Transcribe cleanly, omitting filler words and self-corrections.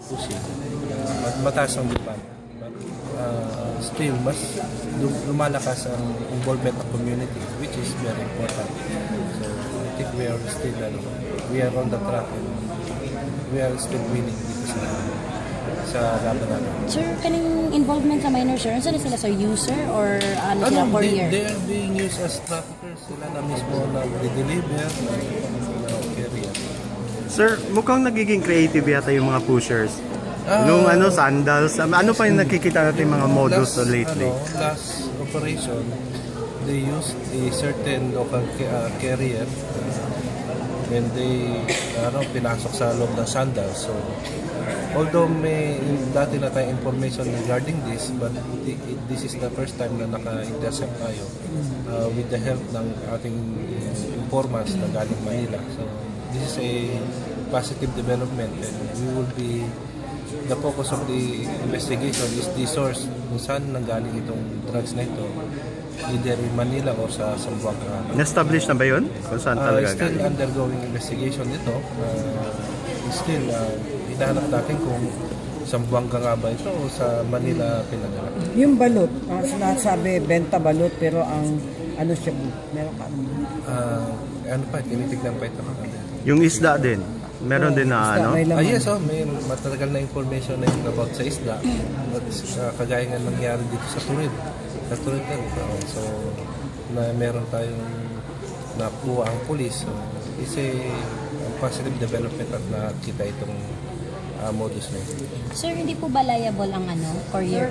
pushing. Mataas ang demand. But still, mas lumalakas ang involvement ng community, which is very important. So I think we are still, we are on the track and we are still winning dito sa laban natin. Sir, kaning involvement sa minor, sir, ano sila sa user or ano sila courier? They are being used as traffickers. Sila na mismo na deliver carrier. Sir, mukhang nagiging creative yata yung mga pushers. Nung sandals, ano pa yung nakikita natin mga modus lately? Last operation, they used a certain local carrier and they pinasok sa loob ng sandals. So, although may dati na tayong information regarding this, but this is the first time na naka-intercept tayo with the help ng ating informants na galing Manila. So, this is a positive development and we will be, the focus of the investigation is the source kung saan nanggaling itong drugs na ito, either in Manila o sa Zamboanga. Na-establish na ba yun? Kung saan talaga still galing? Undergoing investigation ito. Still, hinahanap natin kung Zamboanga nga ba ito o sa Manila pinadala. Yung balot, sinasabi benta balot pero ang ano siya, meron ka ano pa, tinitignan pa ito. Yung isda din. Meron din na yes, may matagal na information na yun about sa isda. Kagaya nga nangyari dito sa Turid. Sa Turid na ito. So, na meron tayong nakuha ang pulis. So, it's a positive development at nakita itong modus na ito. Sir, hindi po ba liable ang courier